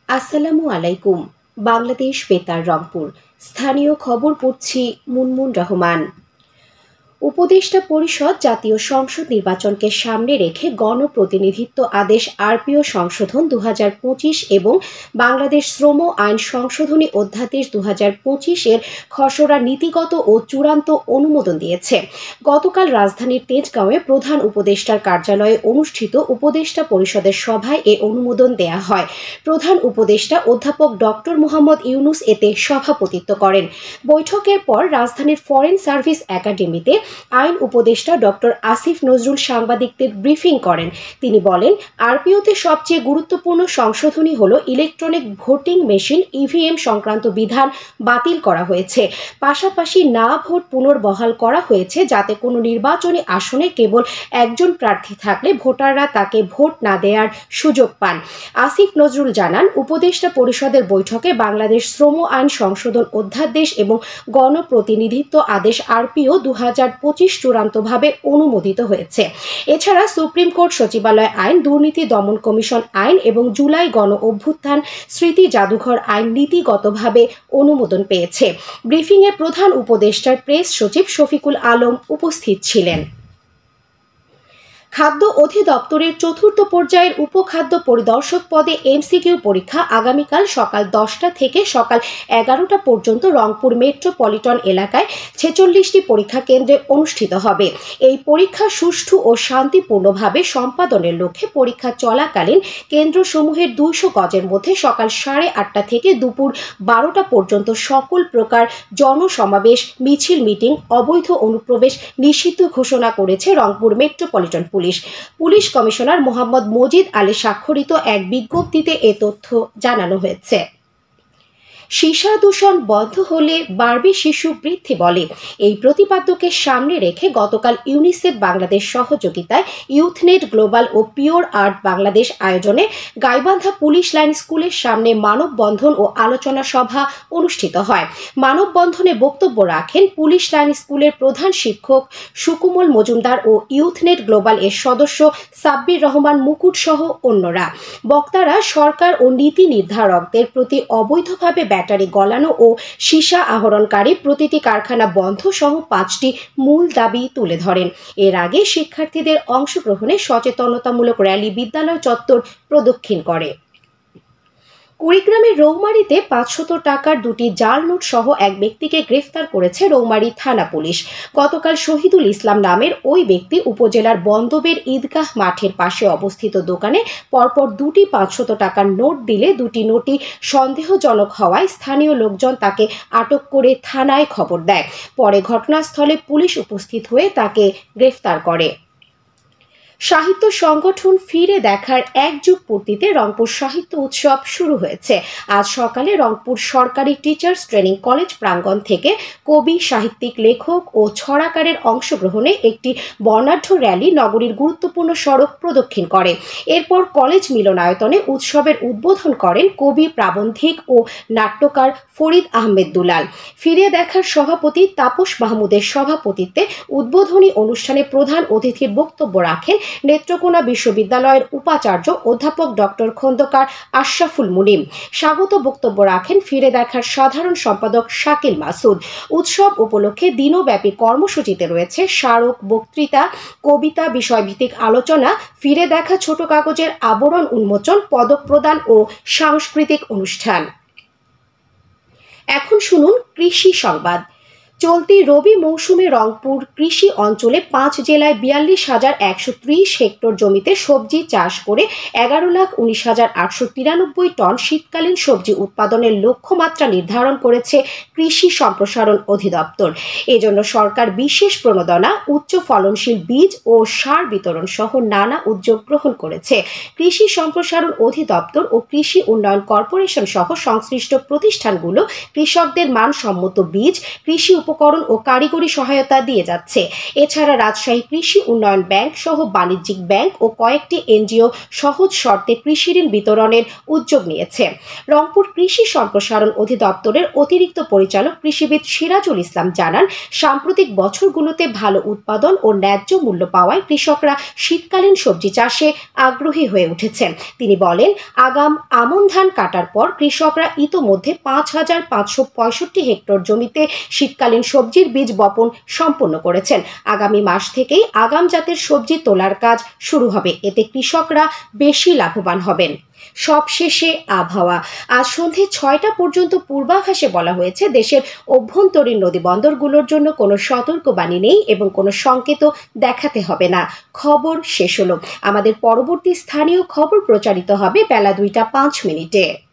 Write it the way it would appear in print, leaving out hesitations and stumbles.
আসসালামু আলাইকুম। বাংলাদেশ বেতার রংপুর। স্থানীয় খবর পড়ছি মুনমুন রহমান। উপদেষ্টা পরিষদ জাতীয় সংসদ নির্বাচনকে সামনে রেখে গণপ্রতিনিধিত্ব আদেশ আরপিও সংশোধন ২০২৫ এবং বাংলাদেশ শ্রম আইন সংশোধনী অধ্যাদেশ ২০২৫ এর খসড়া নীতিগত ও চূড়ান্ত অনুমোদন দিয়েছে। গতকাল রাজধানীর তেজগাঁওয়ে প্রধান উপদেষ্টার কার্যালয়ে অনুষ্ঠিত উপদেষ্টা পরিষদের সভায় এ অনুমোদন দেয়া হয়। প্রধান উপদেষ্টা অধ্যাপক ডক্টর মোহাম্মদ ইউনুস এতে সভাপতিত্ব করেন। বৈঠকের পর রাজধানীর ফরেন সার্ভিস একাডেমিতে আইন উপদেষ্টা ডক্টর আসিফ নজরুল সাংবাদিকদের ব্রিফিং করেন। তিনি বলেন, আরপিওতে সবচেয়ে গুরুত্বপূর্ণ সংশোধনী হল ইলেকট্রনিক ভোটিং মেশিন ইভিএম সংক্রান্ত বিধান বাতিল করা হয়েছে। পাশাপাশি না ভোট পুনর্বহাল করা হয়েছে, যাতে কোনো নির্বাচনী আসনে কেবল একজন প্রার্থী থাকলে ভোটাররা তাকে ভোট না দেওয়ার সুযোগ পান। আসিফ নজরুল জানান, উপদেষ্টা পরিষদের বৈঠকে বাংলাদেশ শ্রম আইন সংশোধন অধ্যাদেশ এবং গণপ্রতিনিধিত্ব আদেশ আরপিও ২০২৫ চূড়ান্তভাবে অনুমোদিত হয়েছে। এছাড়া সুপ্রিম কোর্ট সচিবালয় আইন, দুর্নীতি দমন কমিশন আইন এবং জুলাই গণ অভ্যুত্থান স্মৃতি জাদুঘর আইন নীতিগতভাবে অনুমোদন পেয়েছে। ব্রিফিংয়ে প্রধান উপদেষ্টার প্রেস সচিব শফিকুল আলম উপস্থিত ছিলেন। খাদ্য অধিদপ্তরের চতুর্থ পর্যায়ের উপখাদ্য পরিদর্শক পদে এমসিকিউ পরীক্ষা আগামীকাল সকাল 10টা থেকে সকাল 11টা পর্যন্ত রংপুর মেট্রোপলিটন এলাকায় 46টি পরীক্ষা কেন্দ্রে অনুষ্ঠিত হবে। এই পরীক্ষা সুষ্ঠু ও শান্তিপূর্ণভাবে সম্পাদনের লক্ষ্যে পরীক্ষা চলাকালীন কেন্দ্রসমূহের 200 গজের মধ্যে সকাল 8:30টা থেকে দুপুর 12টা পর্যন্ত সকল প্রকার জনসমাবেশ, মিছিল, মিটিং, অবৈধ অনুপ্রবেশ নিষিদ্ধ ঘোষণা করেছে Rangpur metropolitan police commissioner Mohammad Majid Ali স্বাক্ষরিত এক বিজ্ঞপ্তিতে এ তথ্য জানানো হয়েছে। সীসা দূষণ বন্ধ হলে বাড়বে শিশু বৃদ্ধি বলে এই প্রতিপাদ্যকে সামনে রেখে গতকাল ইউনিসেফ বাংলাদেশ সহযোগিতায় ইউথনেট গ্লোবাল ও পিওর আর্ট বাংলাদেশ আয়োজনে গাইবান্ধা পুলিশ লাইন স্কুলের সামনে মানববন্ধন ও আলোচনা সভা অনুষ্ঠিত হয়। মানববন্ধনে বক্তব্য রাখেন পুলিশ লাইন স্কুলের প্রধান শিক্ষক সুকুমল মজুমদার ও ইউথনেট গ্লোবাল এর সদস্য সাব্বির রহমান মুকুট সহ অন্যরা। বক্তারা সরকার ও নীতি নির্ধারকদের প্রতি অবৈধভাবে ব্যাটারি গলানো ও সীসা আহরণকারী প্রতিটি কারখানা বন্ধ সহ 5টি মূল দাবি তুলে ধরেন। এর আগে শিক্ষার্থীদের অংশগ্রহণে সচেতনতামূলক র্যালি বিদ্যালয় চত্বর প্রদক্ষিণ করে। কুড়িগ্রামের রৌমারীতে 500 টাকার 2টি জাল নোট সহ এক ব্যক্তিকে গ্রেফতার করেছে রৌমারী থানা পুলিশ। গতকাল শহীদুল ইসলাম নামের ওই ব্যক্তি উপজেলার বন্দবের ঈদগাহ মাঠের পাশে অবস্থিত দোকানে পরপর 2টি 500 টাকার নোট দিলে 2টি নোটই সন্দেহজনক হওয়ায় স্থানীয় লোকজন তাকে আটক করে থানায় খবর দেয়। পরে ঘটনাস্থলে পুলিশ উপস্থিত হয়ে তাকে গ্রেফতার করে। সাহিত্য সংগঠন ফিরে দেখার 1 যুগ পূর্তিতে রংপুর সাহিত্য উৎসব শুরু হয়েছে। আজ সকালে রংপুর সরকারি টিচার্স ট্রেনিং কলেজ প্রাঙ্গণ থেকে কবি, সাহিত্যিক, লেখক ও ছড়াকারের অংশগ্রহণে একটি বর্ণাঢ্য র্যালি নগরীর গুরুত্বপূর্ণ সড়ক প্রদক্ষিণ করে। এরপর কলেজ মিলনায়তনে উৎসবের উদ্বোধন করেন কবি, প্রাবন্ধিক ও নাট্যকার ফরিদ আহমেদ দুলাল। ফিরে দেখার সভাপতি তাপস মাহমুদের সভাপতিত্বে উদ্বোধনী অনুষ্ঠানে প্রধান অতিথির বক্তব্য রাখেন নেত্রকোনা বিশ্ববিদ্যালয়ের উপাচার্য অধ্যাপক ডক্টর খন্দকার আশরাফুল মুনিম। স্বাগত বক্তব্য রাখেন ফিরে দেখার সাধারণ সম্পাদক শাকিল মাসুদ। উৎসব উপলক্ষে দিনব্যাপী কর্মসূচিতে রয়েছে স্মারক, বক্তৃতা, কবিতা, বিষয়ভিত্তিক আলোচনা, ফিরে দেখা ছোট কাগজের আবরণ উন্মোচন, পদক প্রদান ও সাংস্কৃতিক অনুষ্ঠান। এখন শুনুন কৃষি সংবাদ। চলতি রবি মৌসুমে রংপুর কৃষি অঞ্চলে 5 জেলায় 42,130 হেক্টর জমিতে সবজি চাষ করে 11,19,893 টন শীতকালীন সবজি উৎপাদনের লক্ষ্যমাত্রা নির্ধারণ করেছে কৃষি সম্প্রসারণ অধিদপ্তর। এজন্য সরকার বিশেষ প্রণোদনা, উচ্চ ফলনশীল বীজ ও সার বিতরণ সহ নানা উদ্যোগ গ্রহণ করেছে। কৃষি সম্প্রসারণ অধিদপ্তর ও কৃষি উন্নয়ন কর্পোরেশন সহ সংশ্লিষ্ট প্রতিষ্ঠানগুলো কৃষকদের মানসম্মত বীজ, কৃষি উপকরণ ও কারিগরি সহায়তা দিয়ে যাচ্ছে। এছাড়া রাজশাহী কৃষি উন্নয়ন ব্যাংক সহ বাণিজ্যিক ব্যাংক ও কয়েকটি এনজিও সহজ শর্তে কৃষি ঋণ বিতরণের উদ্যোগ নিয়েছে। রংপুর কৃষি সম্প্রসারণ অধিদপ্তরের অতিরিক্ত পরিচালক কৃষিবিদ সিরাজুল ইসলাম জানান, সাম্প্রতিক বছরগুলোতে ভালো উৎপাদন ও ন্যায্য মূল্য পাওয়ায় কৃষকরা শীতকালীন সবজি চাষে আগ্রহী হয়ে উঠেছেন। তিনি বলেন, আগাম আমন ধান কাটার পর কৃষকরা ইতোমধ্যে ৫,৫৬৫ হেক্টর জমিতে শীতকালীন সবজির বীজ বপন সম্পন্ন করেছেন। আগামী মাস থেকেই আগাম জাতের সবজি তোলার কাজ শুরু হবে। এতে কৃষকরা বেশি লাভবান হবেন। সবশেষে আবহাওয়া। আজ সন্ধে ৬টা পর্যন্ত পূর্বাভাসে বলা হয়েছে, দেশের অভ্যন্তরীণ নদীবন্দরগুলোর জন্য কোনো সতর্কবাণী নেই এবং কোনো সংকেত দেখাতে হবে না। খবর শেষ হলো। আমাদের পরবর্তী স্থানীয় খবর প্রচারিত হবে বেলা ২টা ৫ মিনিটে।